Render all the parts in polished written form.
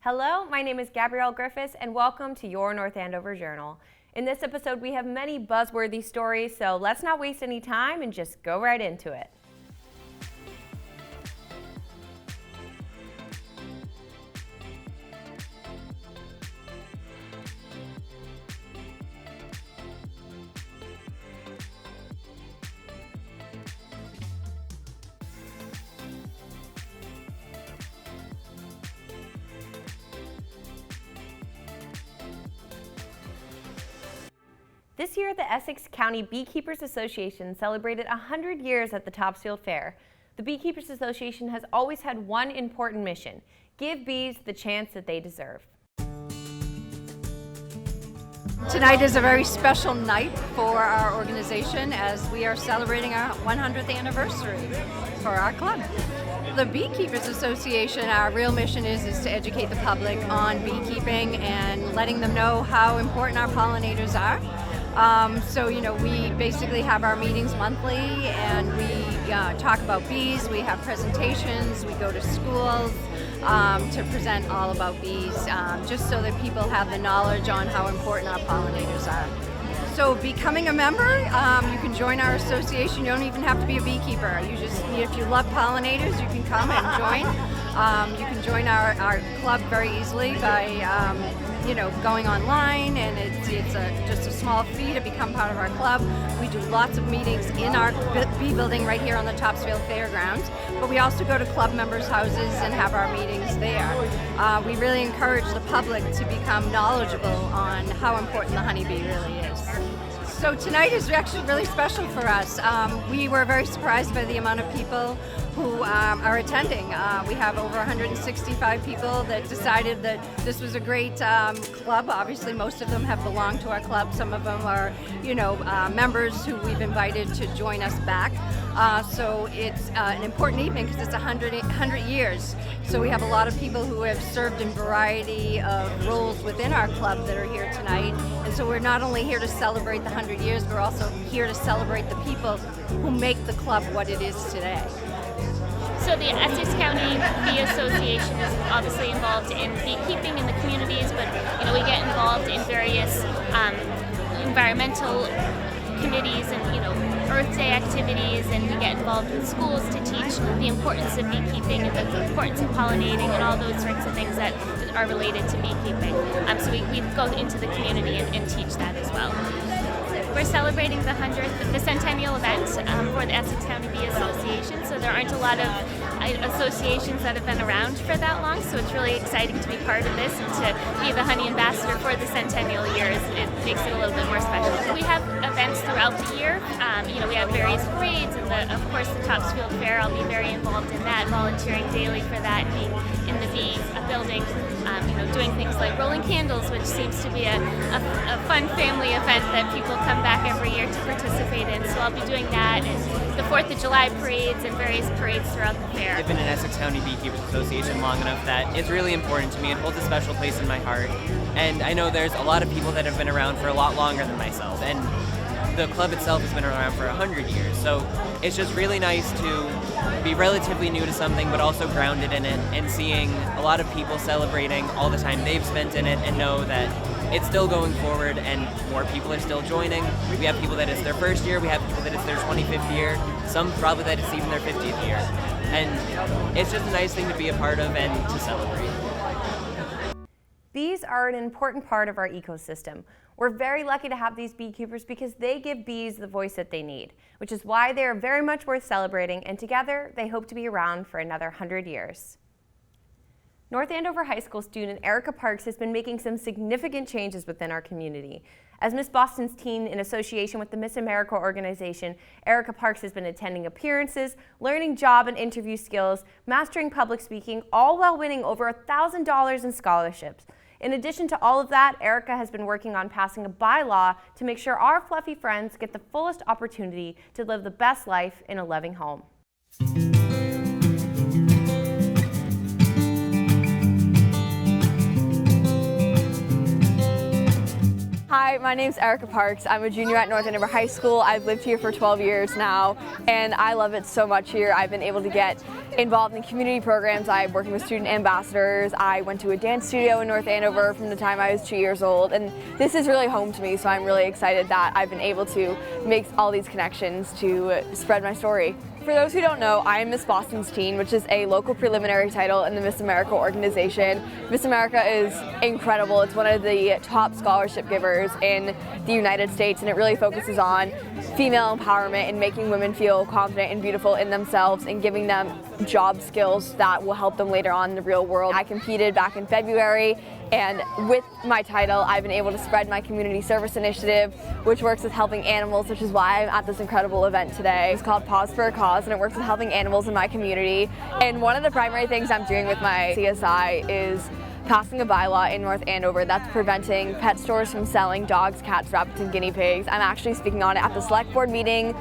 Hello, my name is Gabrielle Griffiths and welcome to your North Andover Journal. In this episode we have many buzzworthy stories, so let's not waste any time and just go right into it. This year, the Essex County Beekeepers Association celebrated 100 years at the Topsfield Fair. The Beekeepers Association has always had one important mission: give bees the chance that they deserve. Tonight is a very special night for our organization as we are celebrating our 100th anniversary for our club. The Beekeepers Association, our real mission is to educate the public on beekeeping and letting them know how important our pollinators are. We basically have our meetings monthly and we talk about bees, we have presentations, we go to schools to present all about bees, just so that people have the knowledge on how important our pollinators are. So becoming a member, you can join our association. You don't even have to be a beekeeper. If you love pollinators, you can come and join. You can join our club very easily by going online, and it's just a small fee to become part of our club. We do lots of meetings in our bee building right here on the Topsfield Fairgrounds, but we also go to club members' houses and have our meetings there. We really encourage the public to become knowledgeable on how important the honeybee really is. So tonight is actually really special for us. We were very surprised by the amount of people who are attending. We have over 165 people that decided that this was a great club. Obviously, most of them have belonged to our club. Some of them are, members who we've invited to join us back. So it's an important evening because it's 100 years. So we have a lot of people who have served in variety of roles within our club that are here tonight. And so we're not only here to celebrate the 100 years, we're also here to celebrate the people who make the club what it is today. So the Essex County Bee Association is obviously involved in beekeeping in the communities, but we get involved in various environmental committees and Earth Day activities, and we get involved with schools to teach the importance of beekeeping and the importance of pollinating and all those sorts of things that are related to beekeeping. So we go into the community and teach that as well. We're celebrating the centennial event for the Essex County Bee Association, so there aren't a lot of associations that have been around for that long, so it's really exciting to be part of this and to be the honey ambassador for the centennial years. It makes it a little bit more special. We have events throughout the year. We have various parades, and of course the Topsfield Fair. I'll be very involved in that, volunteering daily for that, being in the bee building, doing things like rolling candles, which seems to be a fun family event that people come back every year to participate in. So I'll be doing that, and the 4th of July parades and various parades throughout the fair. I've been in Essex County Beekeepers Association long enough that it's really important to me. It holds a special place in my heart. And I know there's a lot of people that have been around for a lot longer than myself. And the club itself has been around for 100 years. So it's just really nice to be relatively new to something, but also grounded in it, and seeing a lot of people celebrating all the time they've spent in it and know that it's still going forward and more people are still joining. We have people that it's their first year, we have people that it's their 25th year, some probably that it's even their 50th year. And it's just a nice thing to be a part of and to celebrate. Bees are an important part of our ecosystem. We're very lucky to have these beekeepers because they give bees the voice that they need, which is why they are very much worth celebrating, and together they hope to be around for another 100 years. North Andover High School student Erica Parks has been making some significant changes within our community. As Miss Boston's teen in association with the Miss America organization, Erica Parks has been attending appearances, learning job and interview skills, mastering public speaking, all while winning over $1,000 in scholarships. In addition to all of that, Erica has been working on passing a bylaw to make sure our fluffy friends get the fullest opportunity to live the best life in a loving home. Hi, my name's Erica Parks. I'm a junior at North Andover High School. I've lived here for 12 years now, and I love it so much here. I've been able to get involved in community programs. I'm working with student ambassadors. I went to a dance studio in North Andover from the time I was 2 years old, and this is really home to me, so I'm really excited that I've been able to make all these connections to spread my story. For those who don't know, I am Miss Boston's Teen, which is a local preliminary title in the Miss America organization. Miss America is incredible. It's one of the top scholarship givers in the United States, and it really focuses on female empowerment and making women feel confident and beautiful in themselves and giving them job skills that will help them later on in the real world. I competed back in February, and with my title, I've been able to spread my community service initiative, which works with helping animals, which is why I'm at this incredible event today. It's called Pause for a Cause, and it works with helping animals in my community. And one of the primary things I'm doing with my CSI is passing a bylaw in North Andover that's preventing pet stores from selling dogs, cats, rabbits, and guinea pigs. I'm actually speaking on it at the select board meeting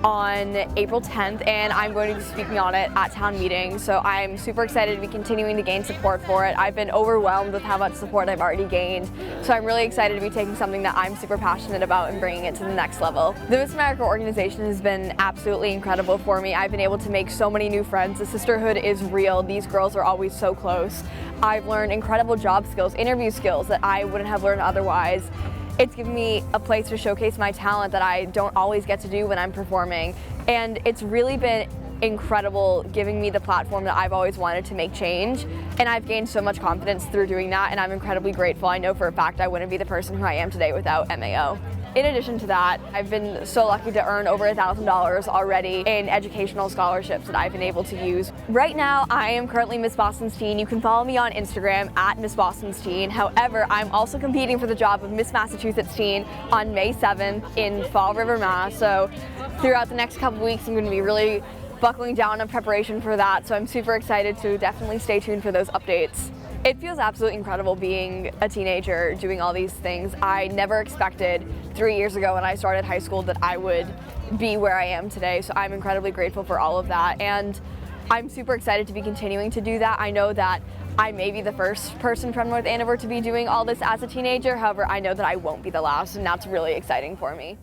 on April 10th, and I'm going to be speaking on it at town meeting. So I'm super excited to be continuing to gain support for it. I've been overwhelmed with how much support I've already gained. So I'm really excited to be taking something that I'm super passionate about and bringing it to the next level. The Miss America organization has been absolutely incredible for me. I've been able to make so many new friends. The sisterhood is real. These girls are always so close. I've learned incredible job skills, interview skills that I wouldn't have learned otherwise. It's given me a place to showcase my talent that I don't always get to do when I'm performing. And it's really been incredible giving me the platform that I've always wanted to make change. And I've gained so much confidence through doing that, and I'm incredibly grateful. I know for a fact I wouldn't be the person who I am today without MAO. In addition to that, I've been so lucky to earn over $1,000 already in educational scholarships that I've been able to use. Right now, I am currently Miss Boston's Teen. You can follow me on Instagram at Miss Boston's Teen. However, I'm also competing for the job of Miss Massachusetts Teen on May 7th in Fall River, Mass. So throughout the next couple weeks, I'm going to be really buckling down on preparation for that. So I'm super excited to definitely stay tuned for those updates. It feels absolutely incredible being a teenager doing all these things. I never expected 3 years ago when I started high school that I would be where I am today, so I'm incredibly grateful for all of that, and I'm super excited to be continuing to do that. I know that I may be the first person from North Andover to be doing all this as a teenager, however, I know that I won't be the last, and that's really exciting for me.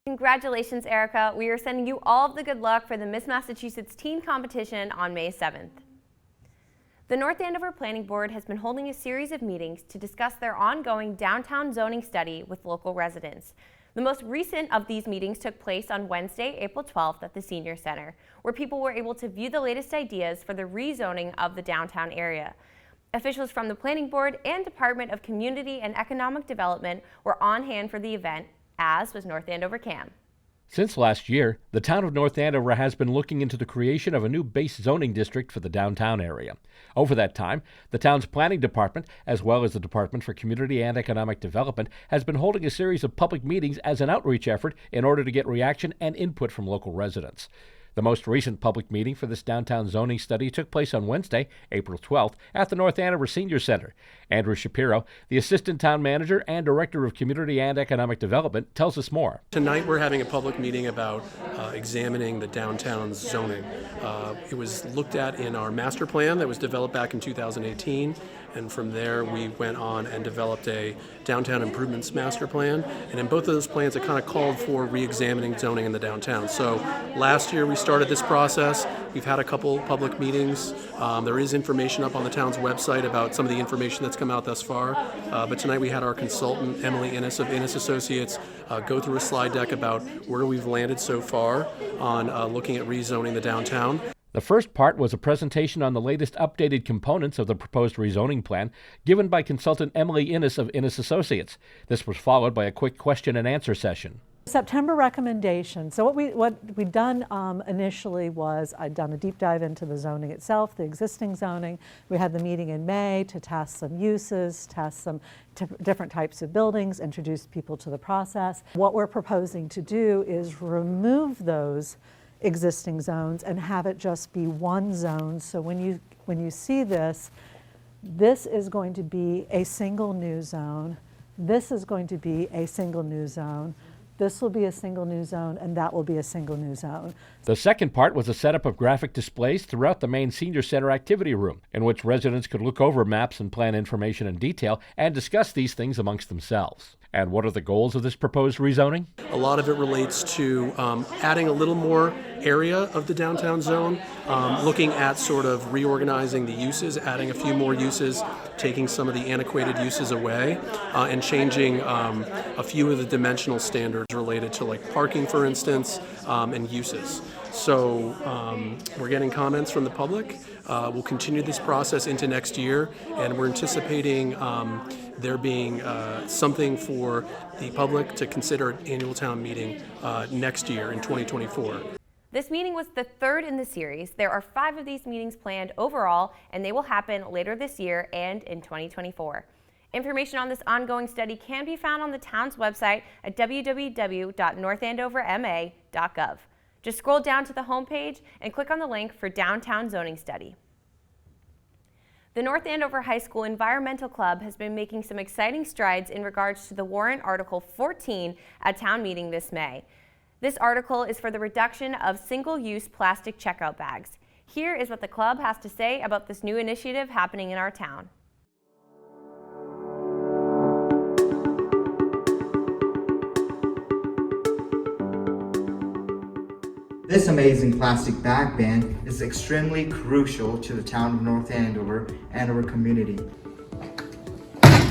Congratulations, Erica. We are sending you all of the good luck for the Miss Massachusetts Teen Competition on May 7th. The North Andover Planning Board has been holding a series of meetings to discuss their ongoing downtown zoning study with local residents. The most recent of these meetings took place on Wednesday, April 12th at the Senior Center, where people were able to view the latest ideas for the rezoning of the downtown area. Officials from the Planning Board and Department of Community and Economic Development were on hand for the event, as was North Andover CAM. Since last year, the town of North Andover has been looking into the creation of a new base zoning district for the downtown area. Over that time, the town's planning department, as well as the Department for Community and Economic Development, has been holding a series of public meetings as an outreach effort in order to get reaction and input from local residents. The most recent public meeting for this downtown zoning study took place on Wednesday, April 12th, at the North Andover Senior Center. Andrew Shapiro, the Assistant Town Manager and Director of Community and Economic Development, tells us more. Tonight we're having a public meeting about examining the downtown zoning. It was looked at in our master plan that was developed back in 2018, and from there we went on and developed a downtown improvements master plan, and in both of those plans it kind of called for re-examining zoning in the downtown. So last year we started this process. We've had a couple public meetings. There is information up on the town's website about some of the information that's come out thus far, but tonight we had our consultant Emily Innes of Innes Associates go through a slide deck about where we've landed so far on looking at rezoning the downtown. The first part was a presentation on the latest updated components of the proposed rezoning plan given by consultant Emily Innes of Innes Associates. This was followed by a quick question and answer session. September recommendation. So what we'd done initially was I'd done a deep dive into the zoning itself, the existing zoning. We had the meeting in May to test some uses, test some different types of buildings, introduce people to the process. What we're proposing to do is remove those existing zones and have it just be one zone. So when you see this, this is going to be a single new zone. This is going to be a single new zone. This will be a single new zone, and that will be a single new zone. The second part was a setup of graphic displays throughout the main senior center activity room, in which residents could look over maps and plan information in detail and discuss these things amongst themselves. And what are the goals of this proposed rezoning? A lot of it relates to adding a little more area of the downtown zone, looking at sort of reorganizing the uses, adding a few more uses, taking some of the antiquated uses away, and changing a few of the dimensional standards related to like parking, for instance, and uses. So we're getting comments from the public. We'll continue this process into next year, and we're anticipating there being something for the public to consider at annual town meeting next year in 2024. This meeting was the third in the series. There are 5 of these meetings planned overall, and they will happen later this year and in 2024. Information on this ongoing study can be found on the town's website at www.northandoverma.gov. Just scroll down to the homepage and click on the link for Downtown Zoning Study. The North Andover High School Environmental Club has been making some exciting strides in regards to the warrant Article 14 at town meeting this May. This article is for the reduction of single-use plastic checkout bags. Here is what the club has to say about this new initiative happening in our town. This amazing plastic bag ban is extremely crucial to the town of North Andover and our community.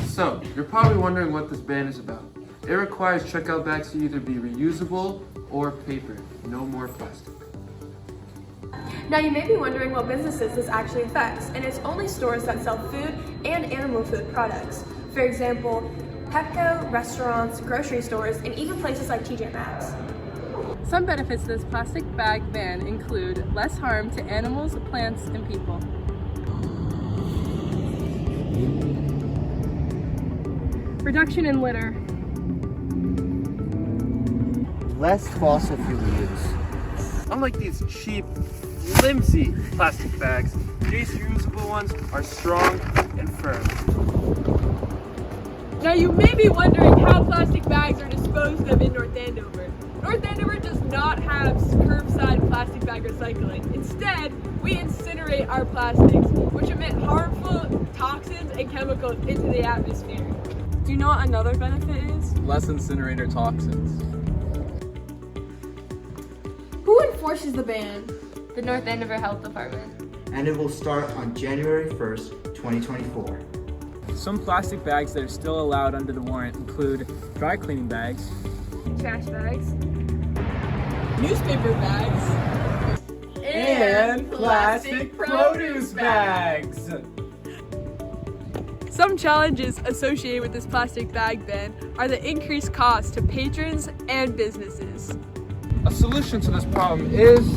So, you're probably wondering what this ban is about. It requires checkout bags to either be reusable or paper. No more plastic. Now you may be wondering what businesses this actually affects, and it's only stores that sell food and animal food products. For example, Petco, restaurants, grocery stores, and even places like TJ Maxx. Some benefits to this plastic bag ban include less harm to animals, plants, and people. Reduction in litter. Less fossil fuel use. Unlike these cheap, flimsy plastic bags, these reusable ones are strong and firm. Now you may be wondering how plastic bags are disposed of in North Andover. North Andover does not have curbside plastic bag recycling. Instead, we incinerate our plastics, which emit harmful toxins and chemicals into the atmosphere. Do you know what another benefit is? Less incinerator toxins. Who enforces the ban? The North Andover Health Department. And it will start on January 1st, 2024. Some plastic bags that are still allowed under the warrant include dry cleaning bags, Trash bags, newspaper bags, and plastic produce bags. Some challenges associated with this plastic bag ban are the increased cost to patrons and businesses. A solution to this problem is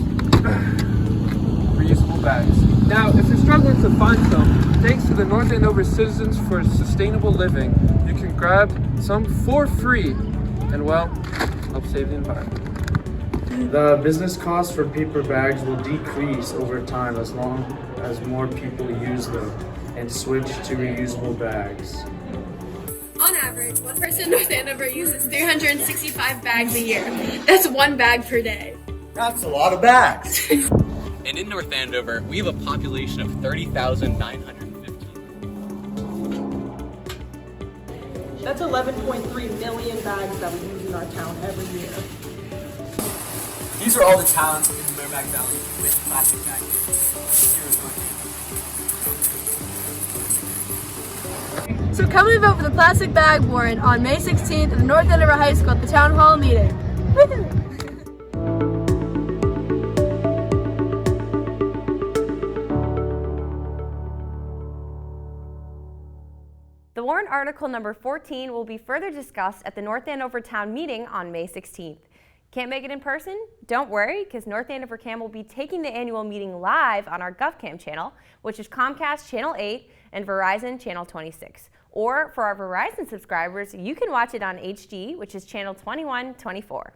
reusable bags. Now, if you're struggling to find some, thanks to the North Andover Citizens for Sustainable Living, you can grab some for free and, well, help save the environment. The business cost for paper bags will decrease over time as long as more people use them and switch to reusable bags. On average, one person in North Andover uses 365 bags a year. That's 1 bag per day. That's a lot of bags. And in North Andover, we have a population of 30,915. That's 11.3 million bags that we use in our town every year. These are all the towns in the Merrimack Valley with plastic bags. So come and vote for the plastic bag warrant on May 16th at the North Andover High School at the Town Hall meeting. The warrant article number 14 will be further discussed at the North Andover Town meeting on May 16th. Can't make it in person? Don't worry, because North Andover Cam will be taking the annual meeting live on our GovCam channel, which is Comcast Channel 8 and Verizon Channel 26. Or for our Verizon subscribers, you can watch it on HD, which is Channel 2124.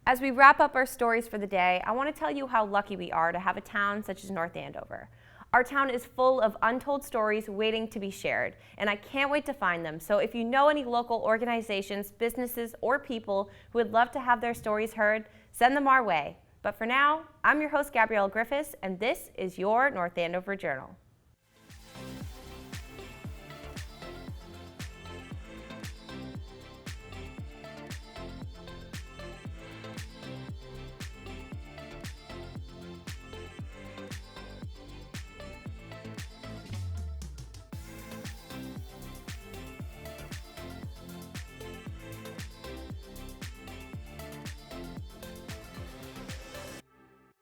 As we wrap up our stories for the day, I want to tell you how lucky we are to have a town such as North Andover. Our town is full of untold stories waiting to be shared, and I can't wait to find them. So if you know any local organizations, businesses, or people who would love to have their stories heard, send them our way. But for now, I'm your host, Gabrielle Griffiths, and this is your North Andover Journal.